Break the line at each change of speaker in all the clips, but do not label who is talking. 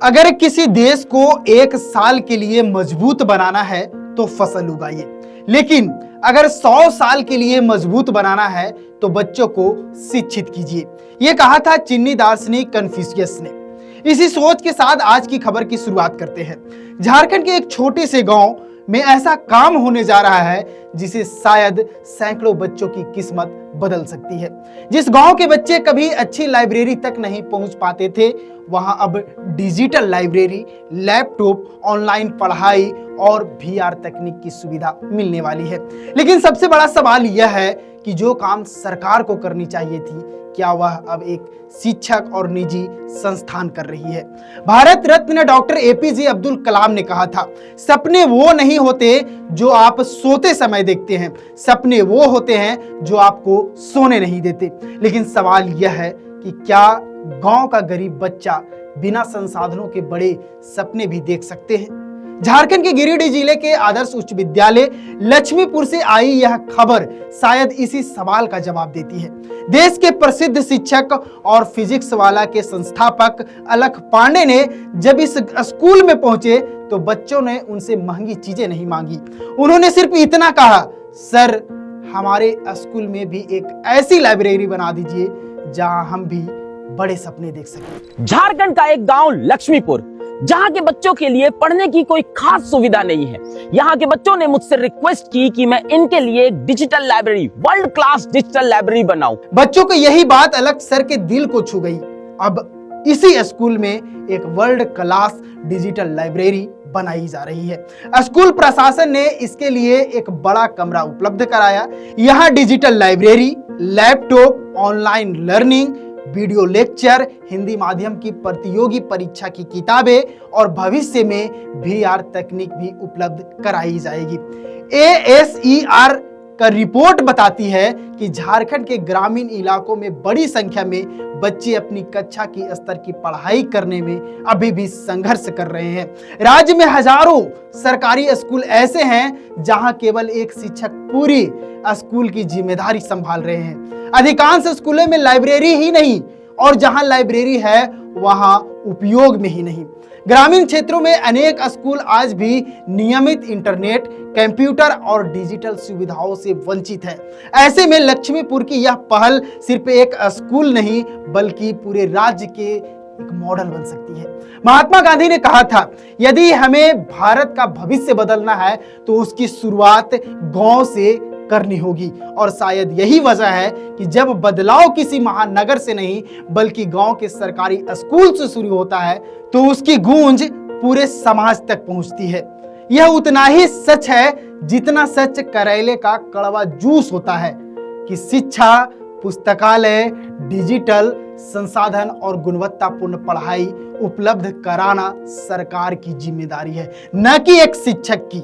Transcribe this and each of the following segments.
अगर किसी देश को एक साल के लिए मजबूत बनाना है तो फसल उगाइए, लेकिन अगर 100 साल के लिए मजबूत बनाना है तो बच्चों को शिक्षित कीजिए। यह कहा था चीनी दार्शनिक कन्फ्यूशियस ने। इसी सोच के साथ आज की खबर की शुरुआत करते हैं। झारखंड के एक छोटे से गांव में ऐसा काम होने जा रहा है जिसे शायद सैकड़ों बच्चों की किस्मत बदल सकती है। जिस गांव के बच्चे कभी अच्छी लाइब्रेरी तक नहीं पहुंच पाते थे, वहां अब डिजिटल लाइब्रेरी, लैपटॉप, ऑनलाइन पढ़ाई और VR तकनीक की सुविधा मिलने वाली है। लेकिन सबसे बड़ा सवाल यह है कि जो काम सरकार को करनी चाहिए थी, क्या वह अब एक शिक्षक और निजी संस्थान कर रही है? भारत रत्न डॉक्टर APJ अब्दुल कलाम ने कहा था, सपने वो नहीं होते जो आप सोते समय देखते हैं, सपने वो होते हैं जो आपको सोने नहीं देते। लेकिन सवाल यह है कि क्या गांव का गरीब बच्चा बिना संसाधनों के बड़े सपने भी देख सकते हैं? झारखंड के गिरिडीह जिले के आदर्श उच्च विद्यालय लक्ष्मीपुर से आई यह खबर शायद इसी सवाल का जवाब देती है। देश के प्रसिद्ध शिक्षक और फिजिक्स वाला के संस्थापक अलख पांडे ने जब इस स्कूल में पहुंचे तो बच्चों ने उनसे महंगी चीजें नहीं मांगी। उन्होंने सिर्फ इतना कहा, सर हमारे स्कूल में भी एक ऐसी लाइब्रेरी बना दीजिए जहां हम भी बड़े सपने देख सकें।
झारखंड का एक गांव लक्ष्मीपुर, जहां के बच्चों के लिए पढ़ने की कोई खास सुविधा नहीं है। यहां के बच्चों ने मुझसे रिक्वेस्ट की कि मैं इनके लिए एक digital library, world class digital library बनाऊं।
बच्चों को यही बात अलख सर के दिल को छू गई। अब इसी स्कूल में एक वर्ल्ड क्लास डिजिटल लाइब्रेरी बनाई जा रही है। स्कूल प्रशासन ने इसके लिए एक बड़ा कमरा उपलब्ध कराया। यहाँ digital library, laptop, online learning, video lecture, Hindi माध्यम की प्रतियोगी परीक्षा की किताबें और भविष्य में VR तकनीक भी उपलब्ध कराई जाएगी। ASER का रिपोर्ट बताती है कि झारखंड के ग्रामीण इलाकों में बड़ी संख्या में बच्चे अपनी कक्षा की स्तर की पढ़ाई करने में अभी भी संघर्ष कर रहे हैं। राज्य में हजारों सरकारी स्कूल ऐसे हैं जहां केवल एक शिक्षक पूरी स्कूल की जिम्मेदारी संभाल रहे हैं। अधिकांश स्कूलों में लाइब्रेरी ही नहीं, और जहां लाइब्रेरी है वहां उपयोग में ही नहीं। ग्रामीण क्षेत्रों में अनेक स्कूल आज भी नियमित इंटरनेट, कंप्यूटर और डिजिटल सुविधाओं से वंचित हैं। ऐसे में लक्ष्मीपुर की यह पहल सिर्फ एक स्कूल नहीं बल्कि पूरे राज्य के एक मॉडल बन सकती है। महात्मा गांधी ने कहा था, यदि हमें भारत का भविष्य बदलना है तो उसकी शुरुआत गांव से करनी होगी। और शायद यही वजह है कि जब बदलाव किसी महानगर से नहीं बल्कि गांव के सरकारी स्कूल से शुरू होता है तो उसकी गूंज पूरे समाज तक पहुंचती है। यह उतना ही सच है जितना सच करेले का कड़वा जूस होता है कि शिक्षा, पुस्तकालय, डिजिटल संसाधन और गुणवत्तापूर्ण पढ़ाई उपलब्ध कराना सरकार की जिम्मेदारी है, न कि एक शिक्षक की।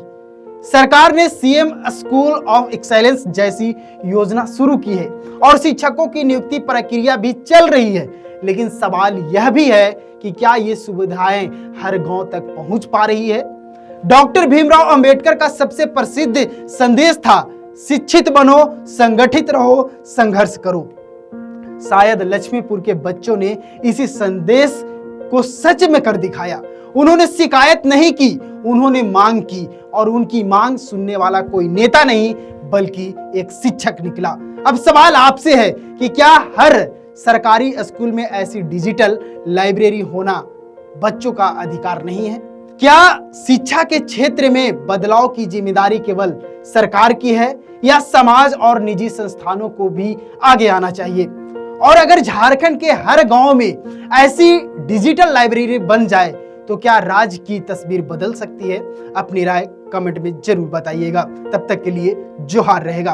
सरकार ने CM स्कूल ऑफ एक्सेलेंस जैसी योजना शुरू की है और शिक्षकों की नियुक्ति प्रक्रिया भी चल रही है। लेकिन सवाल यह भी है कि क्या ये सुविधाएं हर गांव तक पहुंच पा रही है? डॉक्टर भीमराव अंबेडकर का सबसे प्रसिद्ध संदेश था, शिक्षित बनो, संगठित रहो, संघर्ष करो। शायद लक्ष्मीपुर के बच्चों ने इसी संदेश को सच में कर दिखाया। उन्होंने शिकायत नहीं की, उन्होंने मांग की, और उनकी मांग सुनने वाला कोई नेता नहीं बल्कि एक शिक्षक निकला। अब सवाल आपसे है कि क्या हर सरकारी स्कूल में ऐसी डिजिटल लाइब्रेरी होना बच्चों का अधिकार नहीं है? क्या शिक्षा के क्षेत्र में बदलाव की जिम्मेदारी केवल सरकार की है या समाज और निजी संस्थानों को भी आगे आना चाहिए? और अगर झारखंड के हर गांव में ऐसी डिजिटल लाइब्रेरी बन जाए तो क्या राज्य की तस्वीर बदल सकती है? अपनी राय कमेंट में जरूर बताइएगा। तब तक के लिए जोहार रहेगा।